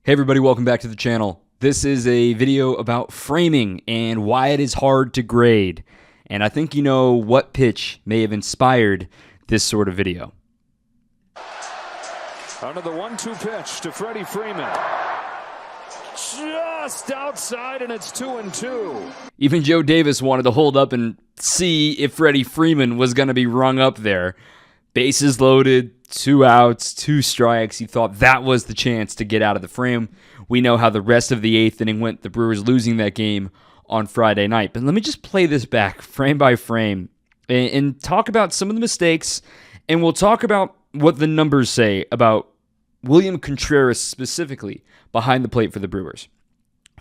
Hey everybody, welcome back to the channel. This is a video about framing and why it is hard to grade. And I think you know what pitch may have inspired this sort of video. Under the 1-2 pitch to Freddie Freeman. Just outside, and it's 2-2. Even Joe Davis wanted to hold up and see if Freddie Freeman was going to be rung up there. Bases loaded, 2 outs, 2 strikes. He thought that was the chance to get out of the frame. We know how the rest of the 8th inning went, the Brewers losing that game on Friday night. But let me just play this back frame by frame and talk about some of the mistakes, and we'll talk about what the numbers say about William Contreras specifically behind the plate for the Brewers.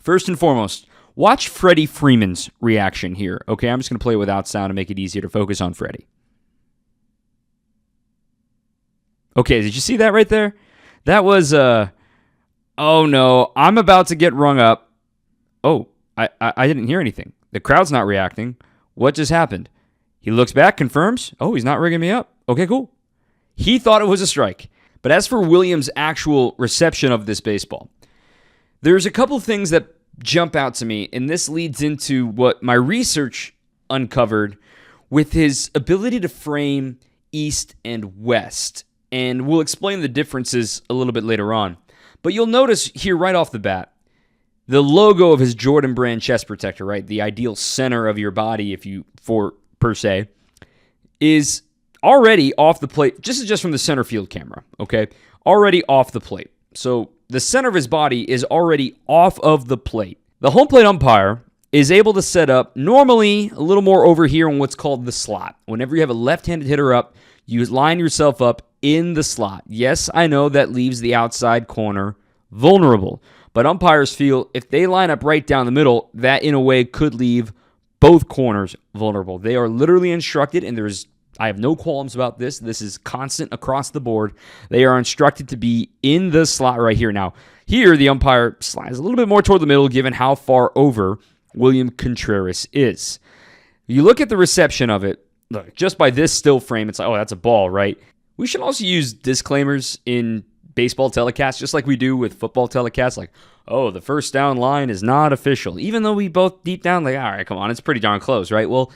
First and foremost, watch Freddie Freeman's reaction here. Okay, I'm just going to play it without sound to make it easier to focus on Freddie. Okay, did you see that right there? That was, oh no, I'm about to get rung up. Oh, I didn't hear anything. The crowd's not reacting. What just happened? He looks back, confirms. Oh, he's not rigging me up. Okay, cool. He thought it was a strike. But as for Williams' actual reception of this baseball, there's a couple things that jump out to me, and this leads into what my research uncovered with his ability to frame east and west. And we'll explain the differences a little bit later on. But you'll notice here right off the bat, the logo of his Jordan brand chest protector, right? The ideal center of your body, per se, is already off the plate. Just from the center field camera, okay? Already off the plate. So the center of his body is already off of the plate. The home plate umpire is able to set up normally a little more over here in what's called the slot. Whenever you have a left-handed hitter up, you line yourself up in the slot. Yes, I know that leaves the outside corner vulnerable, but umpires feel if they line up right down the middle, that in a way could leave both corners vulnerable. They are literally instructed, and I have no qualms about this. This is constant across the board. They are instructed to be in the slot right here. Now, here the umpire slides a little bit more toward the middle given how far over William Contreras is. You look at the reception of it. Look, just by this still frame, it's like, oh, that's a ball, right? We should also use disclaimers in baseball telecasts, just like we do with football telecasts, like, oh, the first down line is not official, even though we both deep down like, all right, come on, it's pretty darn close, right? Well,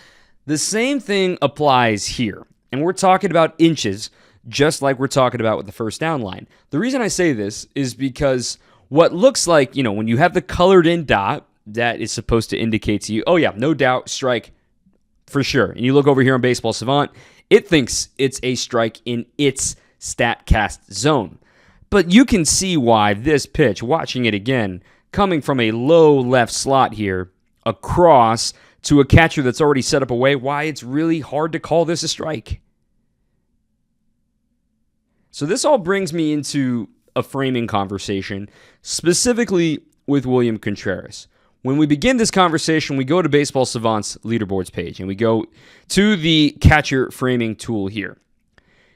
the same thing applies here, and we're talking about inches, just like we're talking about with the first down line. The reason I say this is because what looks like, when you have the colored in dot, that is supposed to indicate to you, oh yeah, no doubt, strike, for sure. And you look over here on Baseball Savant, it thinks it's a strike in its StatCast zone. But you can see why this pitch, watching it again, coming from a low left slot here, across to a catcher that's already set up away, why it's really hard to call this a strike. So this all brings me into a framing conversation, specifically with William Contreras. When we begin this conversation, we go to Baseball Savant's leaderboards page, and we go to the catcher framing tool here.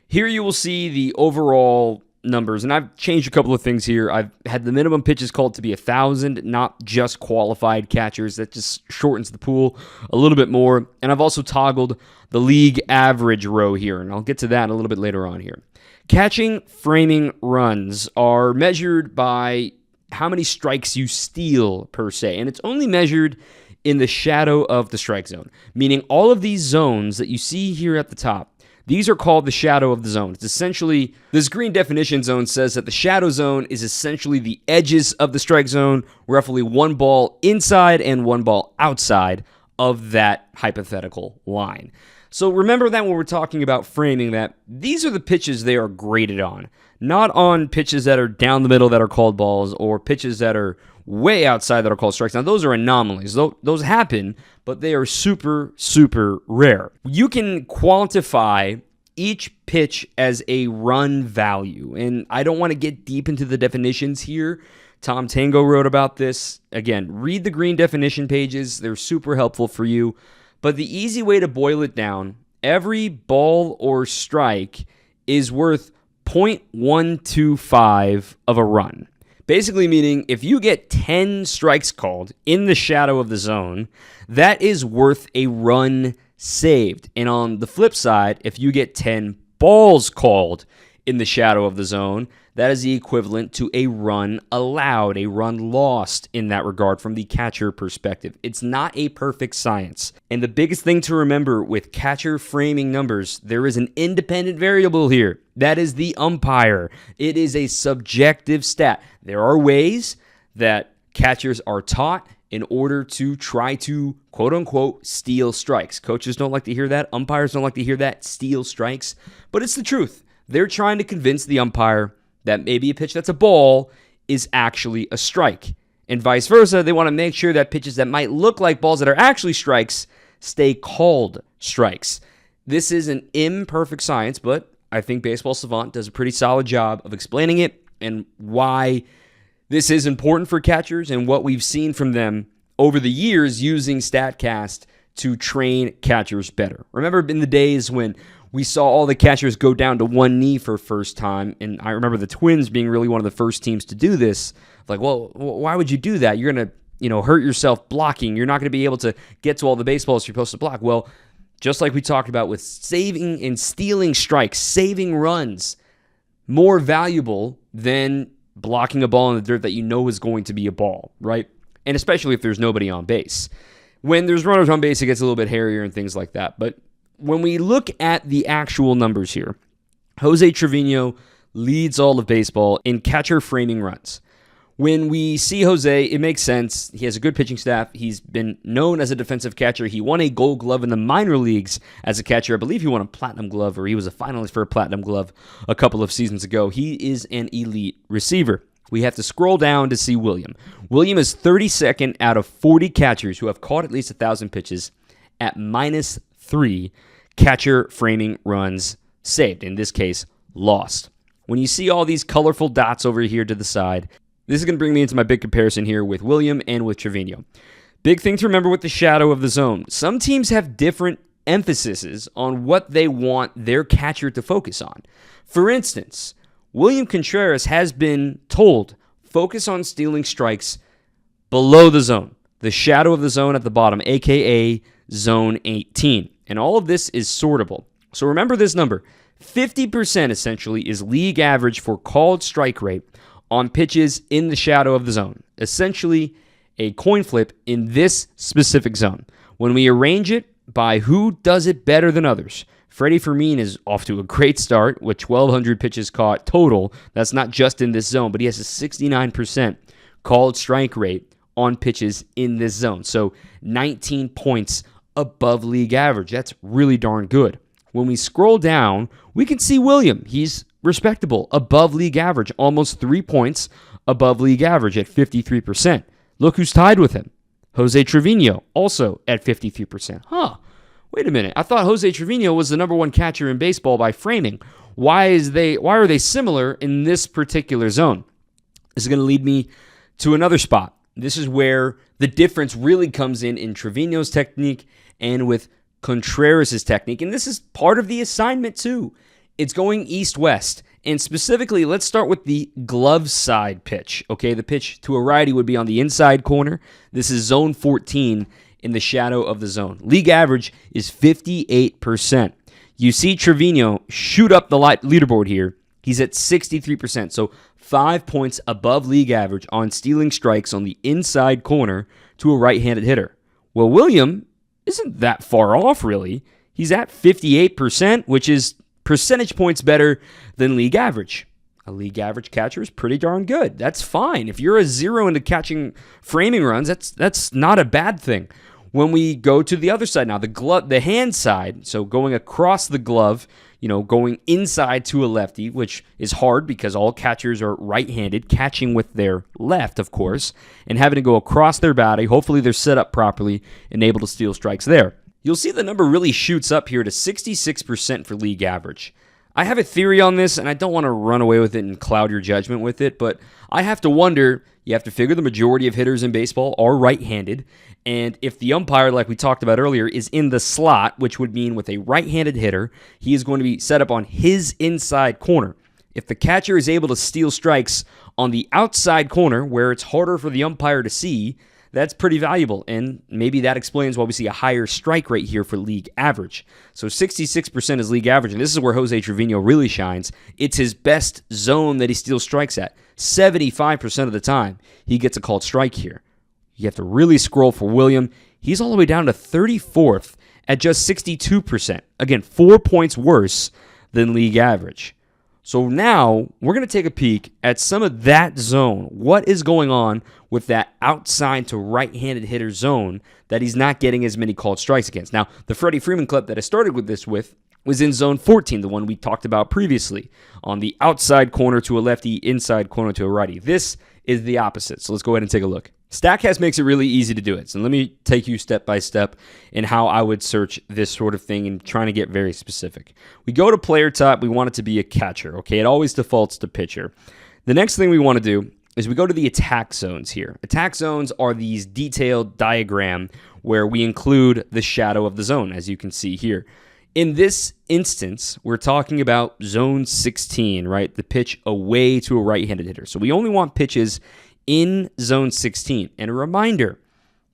Here you will see the overall numbers, and I've changed a couple of things here. I've had the minimum pitches called to be 1,000, not just qualified catchers. That just shortens the pool a little bit more. And I've also toggled the league average row here, and I'll get to that a little bit later on here. Catching framing runs are measured by how many strikes you steal per se, and it's only measured in the shadow of the strike zone, meaning all of these zones that you see here at the top, these are called the shadow of the zone. It's essentially, this green definition zone says that the shadow zone is essentially the edges of the strike zone, roughly 1 ball inside and 1 ball outside of that hypothetical line. So remember that when we're talking about framing, that these are the pitches they are graded on, not on pitches that are down the middle that are called balls or pitches that are way outside that are called strikes. Now, those are anomalies. Those happen, but they are super, super rare. You can quantify each pitch as a run value, and I don't want to get deep into the definitions here. Tom Tango wrote about this. Again, read the green definition pages. They're super helpful for you. But the easy way to boil it down, every ball or strike is worth 0.125 of a run. Basically meaning if you get 10 strikes called in the shadow of the zone, that is worth a run saved. And on the flip side, if you get 10 balls called in the shadow of the zone, that is the equivalent to a run allowed, a run lost in that regard from the catcher perspective. It's not a perfect science. And the biggest thing to remember with catcher framing numbers, there is an independent variable here. That is the umpire. It is a subjective stat. There are ways that catchers are taught in order to try to, quote unquote, steal strikes. Coaches don't like to hear that. Umpires don't like to hear that, steal strikes. But it's the truth. They're trying to convince the umpire that maybe a pitch that's a ball is actually a strike. And vice versa, they want to make sure that pitches that might look like balls that are actually strikes stay called strikes. This is an imperfect science, but I think Baseball Savant does a pretty solid job of explaining it and why this is important for catchers and what we've seen from them over the years using StatCast to train catchers better. Remember in the days when we saw all the catchers go down to one knee for first time, and I remember the Twins being really one of the first teams to do this. Like, well, why would you do that? You're going to, hurt yourself blocking. You're not going to be able to get to all the baseballs you're supposed to block. Well, just like we talked about with saving and stealing strikes, saving runs, more valuable than blocking a ball in the dirt that you know is going to be a ball, right? And especially if there's nobody on base. When there's runners on base, it gets a little bit hairier and things like that. But when we look at the actual numbers here, Jose Trevino leads all of baseball in catcher framing runs. When we see Jose, it makes sense. He has a good pitching staff. He's been known as a defensive catcher. He won a Gold Glove in the minor leagues as a catcher. I believe he won a Platinum Glove, or he was a finalist for a Platinum Glove a couple of seasons ago. He is an elite receiver. We have to scroll down to see William. William is 32nd out of 40 catchers who have caught at least 1,000 pitches at -3 catcher framing runs saved. In this case, lost. When you see all these colorful dots over here to the side, this is going to bring me into my big comparison here with William and with Trevino. Big thing to remember with the shadow of the zone. Some teams have different emphases on what they want their catcher to focus on. For instance, William Contreras has been told, focus on stealing strikes below the zone, the shadow of the zone at the bottom, aka zone 18. And all of this is sortable. So remember this number. 50% essentially is league average for called strike rate on pitches in the shadow of the zone. Essentially a coin flip in this specific zone. When we arrange it by who does it better than others, Freddie Fermin is off to a great start with 1,200 pitches caught total. That's not just in this zone, but he has a 69% called strike rate on pitches in this zone. So 19 points above league average. That's really darn good. When we scroll down, we can see William. He's respectable, above league average, almost 3 points above league average at 53%. Look who's tied with him. Jose Trevino, also at 53%. Wait a minute. I thought Jose Trevino was the number one catcher in baseball by framing. Why are they similar in this particular zone? This is going to lead me to another spot. This is where the difference really comes in Trevino's technique and with Contreras' technique. And this is part of the assignment too. It's going east-west. And specifically, let's start with the glove side pitch. Okay, the pitch to a righty would be on the inside corner. This is zone 14 in the shadow of the zone. League average is 58%. You see Trevino shoot up the leaderboard here. He's at 63%. So 5 points above league average on stealing strikes on the inside corner to a right-handed hitter. Well, William isn't that far off, really. He's at 58%, which is percentage points better than league average. A league average catcher is pretty darn good. That's fine. If you're a zero into catching framing runs, that's not a bad thing. When we go to the other side now, the hand side, so going across the glove, going inside to a lefty, which is hard because all catchers are right-handed, catching with their left, of course, and having to go across their body. Hopefully they're set up properly and able to steal strikes there. You'll see the number really shoots up here to 66% for league average. I have a theory on this, and I don't want to run away with it and cloud your judgment with it, but I have to wonder, you have to figure the majority of hitters in baseball are right-handed, and if the umpire, like we talked about earlier, is in the slot, which would mean with a right-handed hitter, he is going to be set up on his inside corner. If the catcher is able to steal strikes on the outside corner, where it's harder for the umpire to see, that's pretty valuable, and maybe that explains why we see a higher strike rate here for league average. So 66% is league average, and this is where Jose Trevino really shines. It's his best zone that he steals strikes at. 75% of the time, he gets a called strike here. You have to really scroll for William. He's all the way down to 34th at just 62%. Again, 4 points worse than league average. So now we're going to take a peek at some of that zone. What is going on with that outside to right-handed hitter zone that he's not getting as many called strikes against? Now, the Freddie Freeman clip that I started with this with was in zone 14, the one we talked about previously, on the outside corner to a lefty, inside corner to a righty. This is the opposite, so let's go ahead and take a look. StatCast makes it really easy to do it, so let me take you step by step in how I would search this sort of thing and trying to get very specific. We go to player type, we want it to be a catcher, okay? It always defaults to pitcher. The next thing we want to do is we go to the attack zones here. Attack zones are these detailed diagram where we include the shadow of the zone, as you can see here. In this instance, we're talking about zone 16, right? The pitch away to a right-handed hitter. So we only want pitches in zone 16. And a reminder,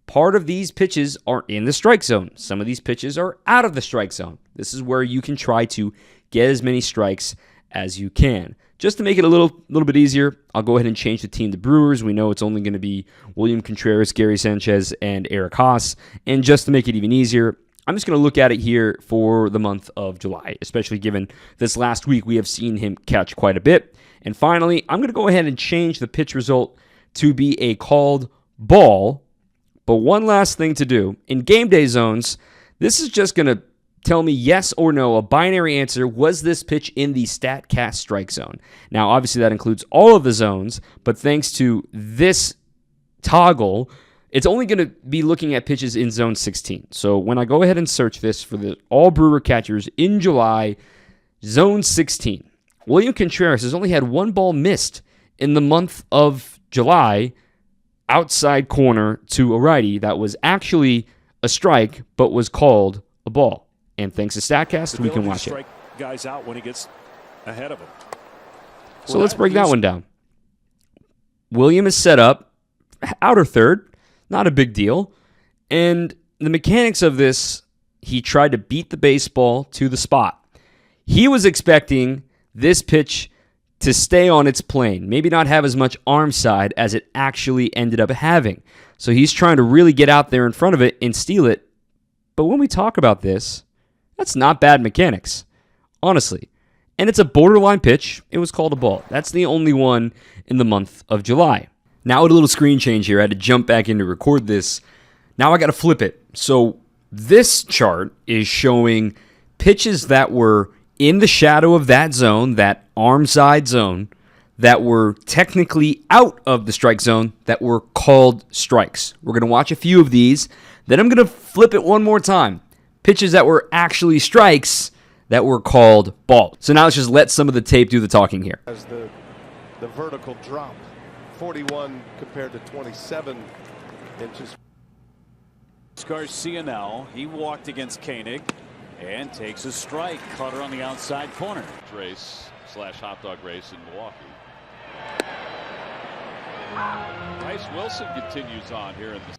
part of these pitches are in the strike zone. Some of these pitches are out of the strike zone. This is where you can try to get as many strikes as you can. Just to make it a little bit easier, I'll go ahead and change the team to Brewers. We know it's only going to be William Contreras, Gary Sanchez, and Eric Haas. And just to make it even easier, I'm just going to look at it here for the month of July, especially given this last week we have seen him catch quite a bit. And finally, I'm going to go ahead and change the pitch result to be a called ball. But one last thing to do. In game day zones, this is just going to tell me yes or no, a binary answer. Was this pitch in the StatCast strike zone? Now, obviously, that includes all of the zones, but thanks to this toggle, it's only going to be looking at pitches in zone 16. So when I go ahead and search this for the all Brewer catchers in July, zone 16, William Contreras has only had one ball missed in the month of July, outside corner to a righty. That was actually a strike, but was called a ball. And thanks to StatCast, we can watch it. Guys out when he gets ahead of him. So let's break that one down. William is set up, outer third, not a big deal. And the mechanics of this, he tried to beat the baseball to the spot. He was expecting this pitch to stay on its plane, maybe not have as much arm side as it actually ended up having. So he's trying to really get out there in front of it and steal it. But when we talk about this, that's not bad mechanics, honestly. And it's a borderline pitch. It was called a ball. That's the only one in the month of July. Now with a little screen change here, I had to jump back in to record this. Now I got to flip it. So this chart is showing pitches that were in the shadow of that zone, that arm side zone, that were technically out of the strike zone, that were called strikes. We're going to watch a few of these. Then I'm going to flip it one more time. Pitches that were actually strikes that were called balls. So now let's just let some of the tape do the talking here. As the vertical drop, 41 compared to 27 inches. Garcia now, he walked against Koenig and takes a strike. Cutter on the outside corner. Race / hot dog race in Milwaukee. Bryce Wilson continues on here in the.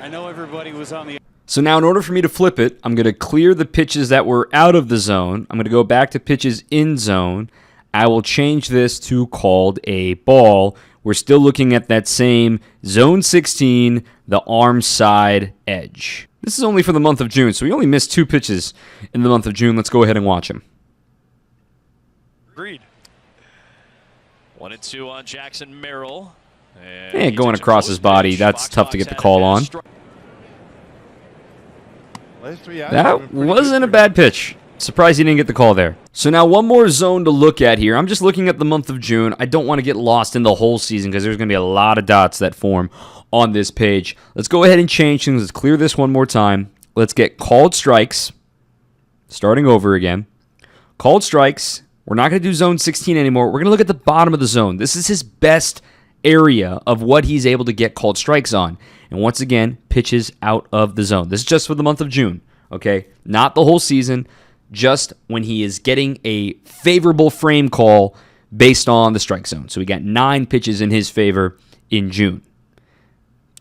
I know everybody was on the. So now in order for me to flip it, I'm going to clear the pitches that were out of the zone. I'm going to go back to pitches in zone. I will change this to called a ball. We're still looking at that same zone 16, the arm side edge. This is only for the month of June, so we only missed 2 pitches in the month of June. Let's go ahead and watch them. Agreed. 1-2 on Jackson Merrill. And going across his body, that's tough to get the call on. That wasn't a bad pitch. Surprised he didn't get the call there. So now one more zone to look at here. I'm just looking at the month of June. I don't want to get lost in the whole season because there's going to be a lot of dots that form on this page. Let's go ahead and change things. Let's clear this one more time. Let's get called strikes. Starting over again. Called strikes. We're not going to do zone 16 anymore. We're going to look at the bottom of the zone. This is his best area of what he's able to get called strikes on. And once again, pitches out of the zone. This is just for the month of June, okay? Not the whole season, just when he is getting a favorable frame call based on the strike zone. So we got 9 pitches in his favor in June.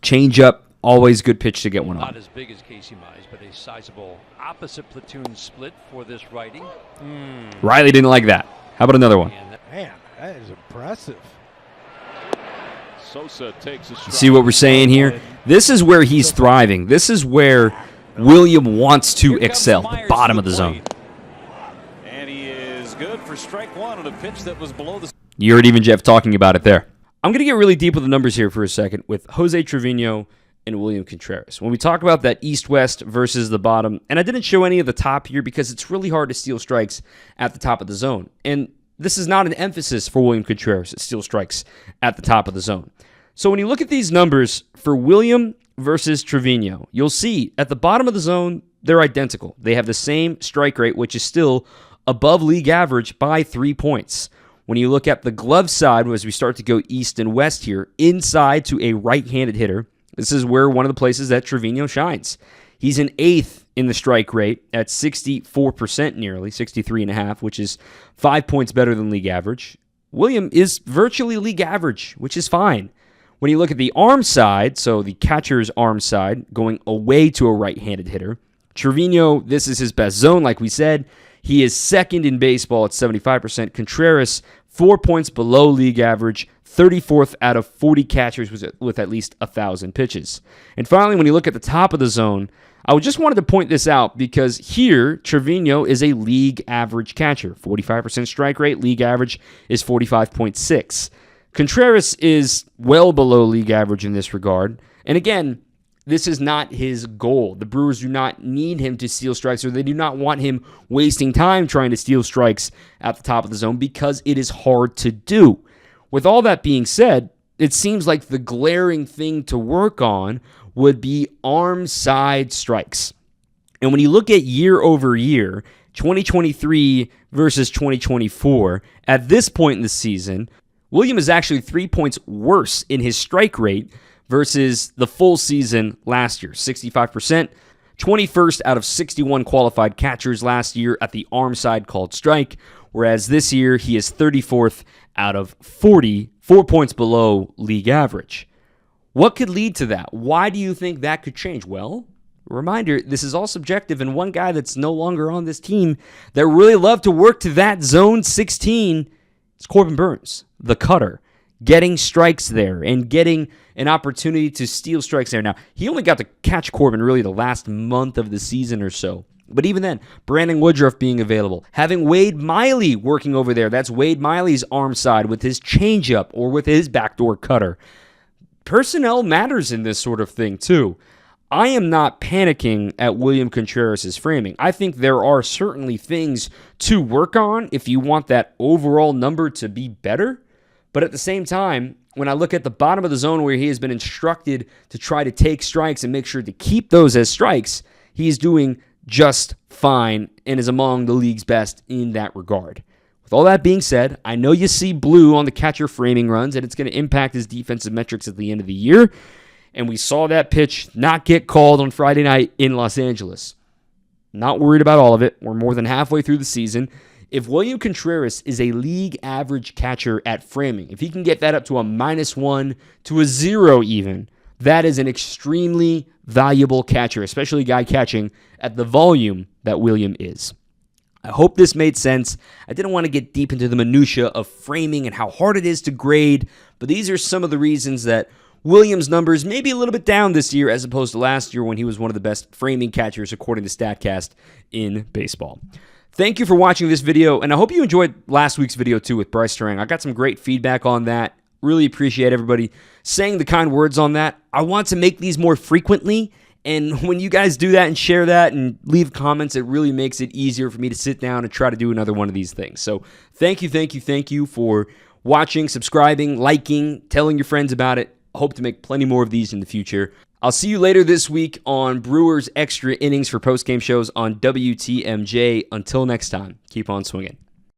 Changeup, always good pitch to get one on. Not as big as Casey Mize, but a sizable opposite platoon split for this righty. Riley didn't like that. How about another one? Man, that is impressive. Sosa takes a strike. See what we're saying here? This is where he's thriving. This is where William wants to excel, the bottom of the zone. And he is good for strike one on a pitch that was below the... You heard even Jeff talking about it there. I'm going to get really deep with the numbers here for a second with Jose Trevino and William Contreras. When we talk about that east-west versus the bottom, and I didn't show any of the top here because it's really hard to steal strikes at the top of the zone. And this is not an emphasis for William Contreras to steal strikes at the top of the zone. So when you look at these numbers for William versus Trevino, you'll see at the bottom of the zone, they're identical. They have the same strike rate, which is still above league average by 3 points. When you look at the glove side, as we start to go east and west here, inside to a right-handed hitter, this is where one of the places that Trevino shines. He's an 8th in the strike rate at 64% nearly, 63.5, which is 5 points better than league average. William is virtually league average, which is fine. When you look at the arm side, so the catcher's arm side, going away to a right-handed hitter, Trevino, this is his best zone, like we said. He is second in baseball at 75%. Contreras, 4 points below league average, 34th out of 40 catchers with at least 1,000 pitches. And finally, when you look at the top of the zone, I just wanted to point this out because here, Trevino is a league average catcher. 45% strike rate, league average is 45.6. Contreras is well below league average in this regard. And again, this is not his goal. The Brewers do not need him to steal strikes, or they do not want him wasting time trying to steal strikes at the top of the zone because it is hard to do. With all that being said, it seems like the glaring thing to work on would be arm side strikes. And when you look at year over year, 2023 versus 2024, at this point in the season, William is actually 3 points worse in his strike rate versus the full season last year, 65%, 21st out of 61 qualified catchers last year at the arm side called strike, whereas this year he is 34th out of 40, 4 points below league average. What could lead to that? Why do you think that could change? Well, reminder, this is all subjective, and one guy that's no longer on this team that really loved to work to that zone 16 is Corbin Burnes, the cutter, getting strikes there and getting an opportunity to steal strikes there. Now, he only got to catch Corbin really the last month of the season or so. But even then, Brandon Woodruff being available, having Wade Miley working over there, that's Wade Miley's arm side with his changeup or with his backdoor cutter. Personnel matters in this sort of thing too. I am not panicking at William Contreras' framing. I think there are certainly things to work on if you want that overall number to be better. But at the same time, when I look at the bottom of the zone where he has been instructed to try to take strikes and make sure to keep those as strikes, he is doing just fine and is among the league's best in that regard. With all that being said, I know you see blue on the catcher framing runs, and it's going to impact his defensive metrics at the end of the year. And we saw that pitch not get called on Friday night in Los Angeles. Not worried about all of it. We're more than halfway through the season. If William Contreras is a league average catcher at framing, if he can get that up to a -1 to a 0 even, that is an extremely valuable catcher, especially a guy catching at the volume that William is. I hope this made sense. I didn't want to get deep into the minutia of framing and how hard it is to grade, but these are some of the reasons that Williams' numbers may be a little bit down this year as opposed to last year when he was one of the best framing catchers according to StatCast in baseball. Thank you for watching this video, and I hope you enjoyed last week's video too with Bryce Turang. I got some great feedback on that. Really appreciate everybody saying the kind words on that. I want to make these more frequently, and when you guys do that and share that and leave comments, it really makes it easier for me to sit down and try to do another one of these things. So thank you for watching, subscribing, liking, telling your friends about it. I hope to make plenty more of these in the future. I'll see you later this week on Brewers Extra Innings for postgame shows on WTMJ. Until next time, keep on swinging.